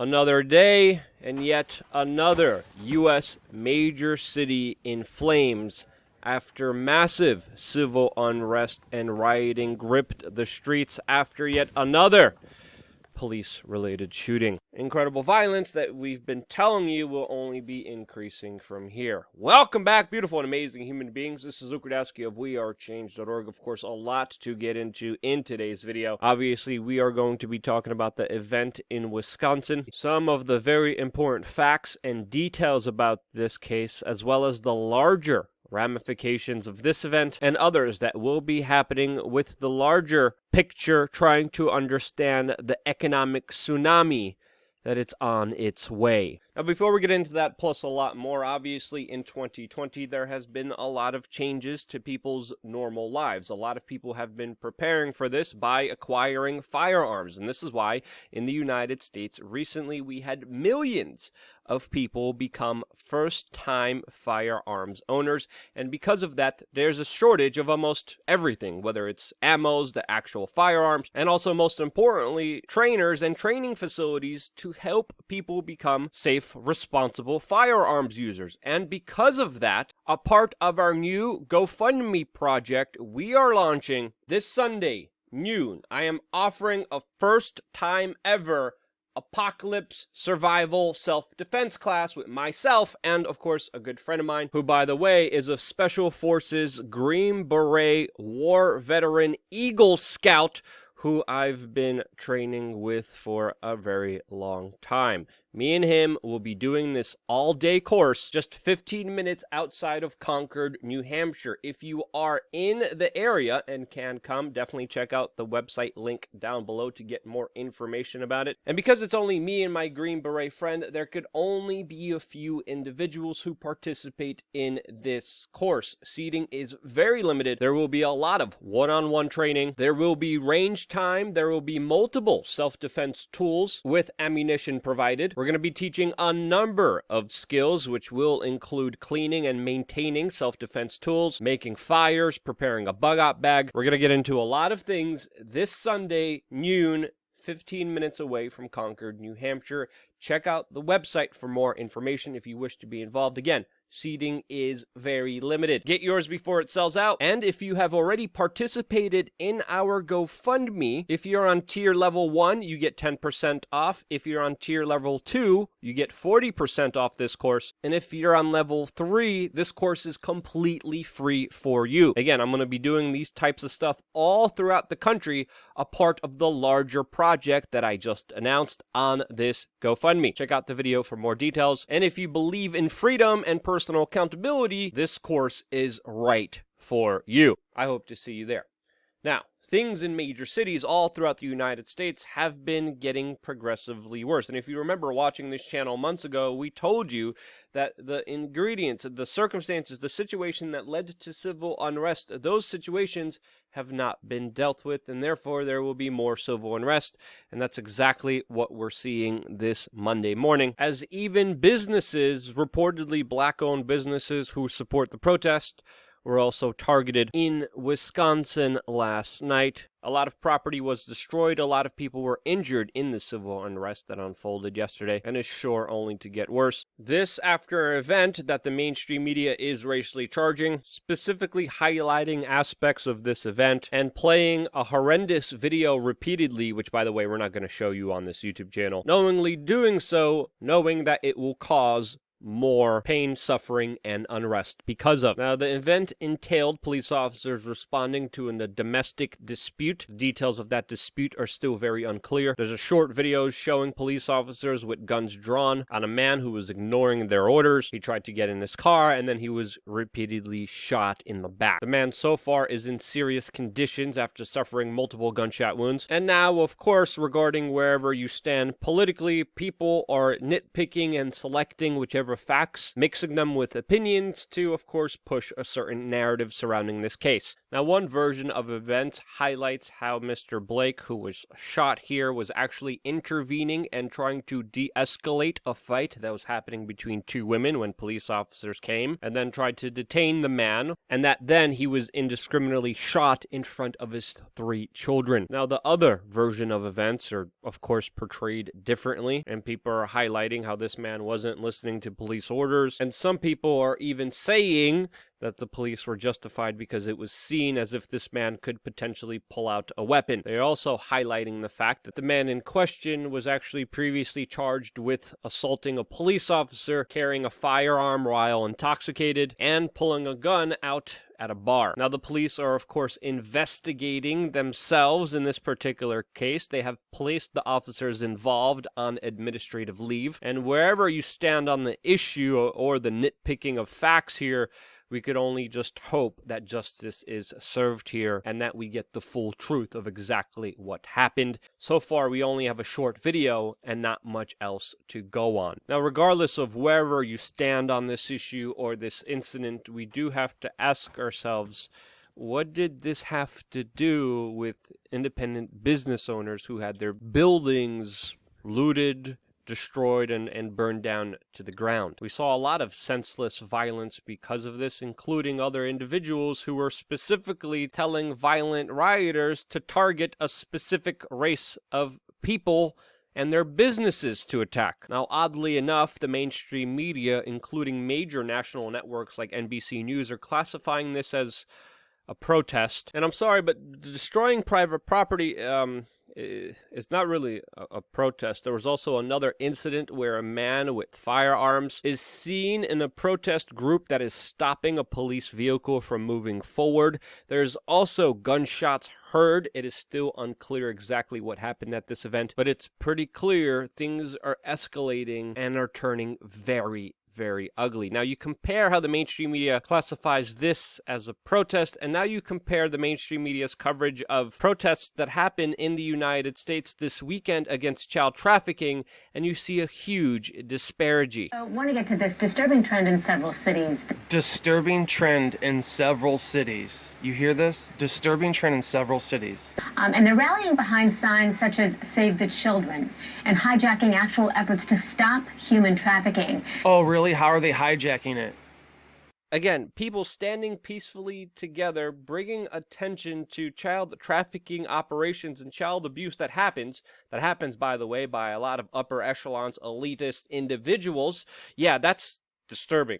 Another day, and yet another U.S. major city in flames after massive civil unrest and rioting gripped the streets after yet another police-related shooting. Incredible violence that we've been telling you will only be increasing from here. Welcome back, beautiful and amazing human beings. This is Luke Rudowski of wearechange.org. Of course, a lot to get into in today's video. Obviously, we are going to be talking about the event in Wisconsin, some of the very important facts and details about this case, as well as the larger ramifications of this event and others that will be happening with the larger picture, trying to understand the economic tsunami that it's on its way. Now, before we get into that, plus a lot more, obviously in 2020, there has been a lot of changes to people's normal lives. A lot of people have been preparing for this by acquiring firearms, and this is why in the United States recently we had millions of people become first-time firearms owners, and because of that, there's a shortage of almost everything, whether it's ammos, the actual firearms, and also, most importantly, trainers and training facilities to help people become safe, responsible firearms users. And because of that, a part of our new GoFundMe project we are launching this Sunday, noon. I am offering a first-time ever apocalypse survival self-defense class with myself and, of course, a good friend of mine who, by the way, is a Special Forces Green Beret war veteran Eagle Scout who I've been training with for a very long time. Me and him will be doing this all-day course just 15 minutes outside of Concord, New Hampshire. If you are in the area and can come, definitely check out the website link down below to get more information about it. And because it's only me and my Green Beret friend, there could only be a few individuals who participate in this course. Seating is very limited. There will be a lot of one-on-one training. There will be range time. There will be multiple self-defense tools with ammunition provided. We're going to be teaching a number of skills, which will include cleaning and maintaining self-defense tools, making fires, preparing a bug-out bag. We're going to get into a lot of things this Sunday, noon, 15 minutes away from Concord, New Hampshire. Check out the website for more information if you wish to be involved. Again, seating is very limited. Get yours before it sells out. And if you have already participated in our GoFundMe, if you're on tier level 1, you get 10% off. If you're on tier level 2, you get 40% off this course. And if you're on level 3, this course is completely free for you. Again, I'm going to be doing these types of stuff all throughout the country, a part of the larger project that I just announced on this GoFundMe. Check out the video for more details. And if you believe in freedom and personal accountability, this course is right for you. I hope to see you there. Now, things in major cities all throughout the United States have been getting progressively worse. And if you remember watching this channel months ago, we told you that the ingredients, the circumstances, the situation that led to civil unrest, those situations have not been dealt with, and therefore there will be more civil unrest. And that's exactly what we're seeing this Monday morning, as even businesses, reportedly black-owned businesses who support the protest, were also targeted in Wisconsin last night. A lot of property was destroyed. A lot of people were injured in the civil unrest that unfolded yesterday and is sure only to get worse. This after an event that the mainstream media is racially charging, specifically highlighting aspects of this event and playing a horrendous video repeatedly, which, by the way, we're not going to show you on this YouTube channel, knowingly doing so, knowing that it will cause more pain, suffering, and unrest because of. Now, the event entailed police officers responding to a domestic dispute. The details of that dispute are still very unclear. There's a short video showing police officers with guns drawn on a man who was ignoring their orders. He tried to get in his car, and then he was repeatedly shot in the back. The man so far is in serious conditions after suffering multiple gunshot wounds. And now, of course, regarding wherever you stand politically, people are nitpicking and selecting whichever uncover facts, mixing them with opinions to, of course, push a certain narrative surrounding this case. Now, one version of events highlights how Mr. Blake, who was shot here, was actually intervening and trying to de-escalate a fight that was happening between two women when police officers came, and then tried to detain the man, and that then he was indiscriminately shot in front of his 3 children. Now, the other version of events are, of course, portrayed differently, and people are highlighting how this man wasn't listening to police orders, and some people are even saying that the police were justified because it was seen as if this man could potentially pull out a weapon. They're also highlighting the fact that the man in question was actually previously charged with assaulting a police officer, carrying a firearm while intoxicated, and pulling a gun out at a bar. Now, the police are, of course, investigating themselves in this particular case. They have placed the officers involved on administrative leave, and wherever you stand on the issue or the nitpicking of facts here, we could only just hope that justice is served here and that we get the full truth of exactly what happened. So far, we only have a short video and not much else to go on. Now, regardless of wherever you stand on this issue or this incident, we do have to ask ourselves, what did this have to do with independent business owners who had their buildings looted, destroyed, and burned down to the ground? We saw a lot of senseless violence because of this, including other individuals who were specifically telling violent rioters to target a specific race of people and their businesses to attack. Now, oddly enough, the mainstream media, including major national networks like NBC News, are classifying this as a protest. And I'm sorry, but destroying private property is not really a protest. There was also another incident where a man with firearms is seen in a protest group that is stopping a police vehicle from moving forward. There's also gunshots heard. It is still unclear exactly what happened at this event, but it's pretty clear things are escalating and are turning very ugly. Now, you compare how the mainstream media classifies this as a protest, and now you compare the mainstream media's coverage of protests that happen in the United States this weekend against child trafficking, and you see a huge disparity. I want to get to this disturbing trend in several cities. Disturbing trend in several cities. You hear this? Disturbing trend in several cities. And they're rallying behind signs such as Save the Children and hijacking actual efforts to stop human trafficking. Oh, really? How are they hijacking it? Again, people standing peacefully together, bringing attention to child trafficking operations and child abuse that happens, by the way, by a lot of upper echelons, elitist individuals. Yeah, that's disturbing.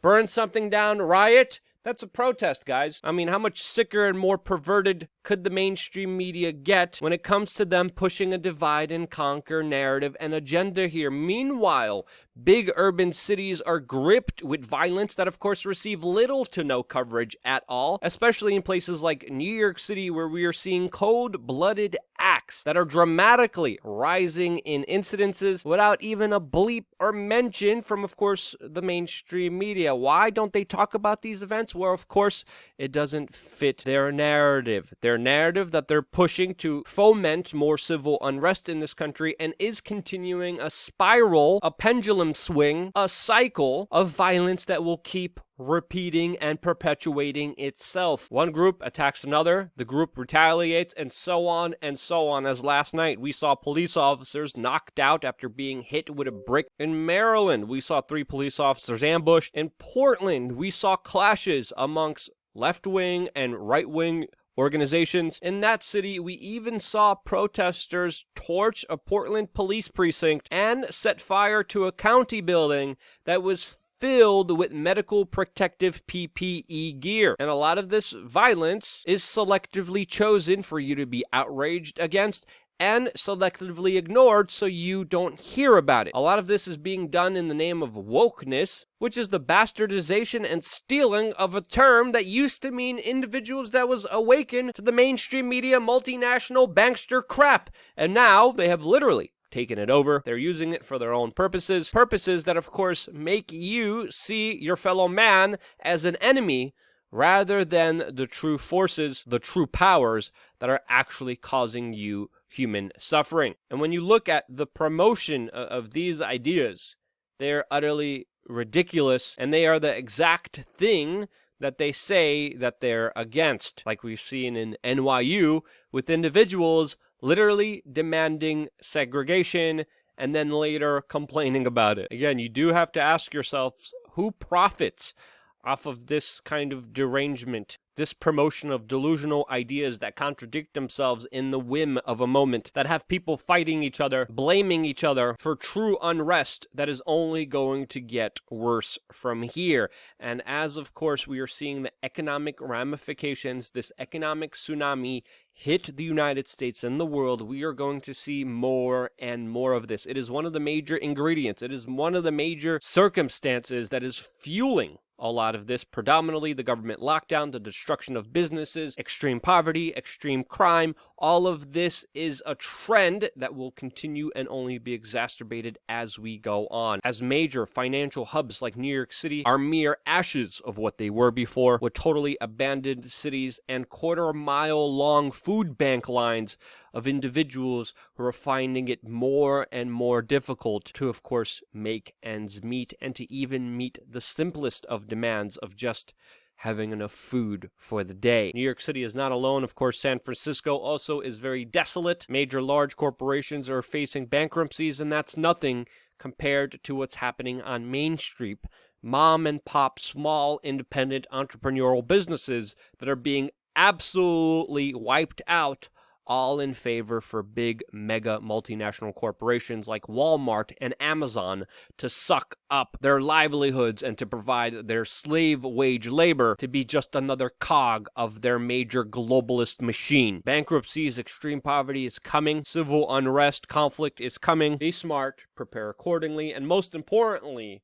Burn something down, riot? That's a protest, guys. I mean, how much sicker and more perverted could the mainstream media get when it comes to them pushing a divide and conquer narrative and agenda here? Meanwhile, big urban cities are gripped with violence that, of course, receive little to no coverage at all, especially in places like New York City, where we are seeing cold-blooded acts that are dramatically rising in incidences without even a bleep or mention from, of course, the mainstream media. Why don't they talk about these events? Well, of course, it doesn't fit their narrative. Their narrative that they're pushing to foment more civil unrest in this country and is continuing a spiral, a pendulum swing, a cycle of violence that will keep repeating and perpetuating itself. One group attacks another, the group retaliates, and so on and so on. As last night, we saw police officers knocked out after being hit with a brick. In Maryland, we saw 3 police officers ambushed. In Portland, we saw clashes amongst left-wing and right-wing organizations. In that city, we even saw protesters torch a Portland police precinct and set fire to a county building that was filled with medical protective PPE gear. And a lot of this violence is selectively chosen for you to be outraged against and selectively ignored so you don't hear about it. A lot of this is being done in the name of wokeness, which is the bastardization and stealing of a term that used to mean individuals that was awakened to the mainstream media multinational bankster crap. And now they have literally taken it over. They're using it for their own purposes that, of course, make you see your fellow man as an enemy rather than the true forces, the true powers that are actually causing you human suffering. And when you look at the promotion of these ideas, they're utterly ridiculous, and they are the exact thing that they say that they're against, like we've seen in NYU with individuals literally demanding segregation and then later complaining about it. Again, you do have to ask yourselves, who profits off of this kind of derangement, this promotion of delusional ideas that contradict themselves in the whim of a moment, that have people fighting each other, blaming each other for true unrest that is only going to get worse from here. And as, of course, we are seeing the economic ramifications, this economic tsunami hit the United States and the world, we are going to see more and more of this. It is one of the major ingredients. It is one of the major circumstances that is fueling a lot of this, predominantly the government lockdown, the destruction of businesses, extreme poverty, extreme crime. All of this is a trend that will continue and only be exacerbated as we go on. As major financial hubs like New York City are mere ashes of what they were before, with totally abandoned cities and quarter-mile long food bank lines of individuals who are finding it more and more difficult to, of course, make ends meet and to even meet the simplest of demands of just having enough food for the day. New York City is not alone. Of course, San Francisco also is very desolate. Major large corporations are facing bankruptcies, and that's nothing compared to what's happening on Main Street. Mom and pop, small, independent entrepreneurial businesses that are being absolutely wiped out, all in favor for big mega multinational corporations like Walmart and Amazon to suck up their livelihoods and to provide their slave wage labor to be just another cog of their major globalist machine. Bankruptcies, extreme poverty is coming. Civil unrest, conflict is coming. Be smart, prepare accordingly, and most importantly,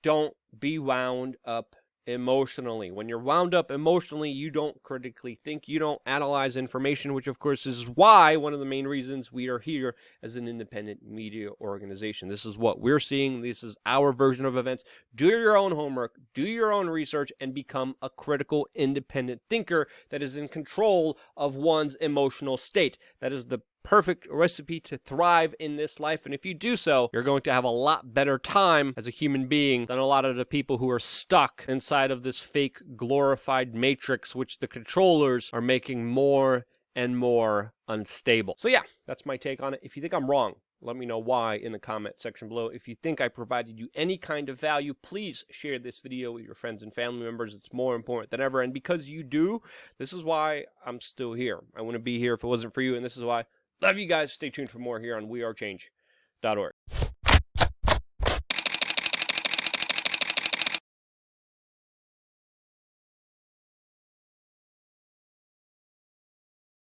don't be wound up emotionally. When you're wound up emotionally, you don't critically think, you don't analyze information, which of course is why one of the main reasons we are here as an independent media organization. This is what we're seeing. This is our version of events. Do your own homework, do your own research, and become a critical independent thinker that is in control of one's emotional state. That is the perfect recipe to thrive in this life, and if you do so, you're going to have a lot better time as a human being than a lot of the people who are stuck inside of this fake glorified matrix, which the controllers are making more and more unstable. So yeah, that's my take on it. If you think I'm wrong, let me know why in the comment section below. If you think I provided you any kind of value, please share this video with your friends and family members. It's more important than ever, and because you do, this is why I'm still here. I wouldn't be here if it wasn't for you, and this is why. Love you guys. Stay tuned for more here on wearechange.org.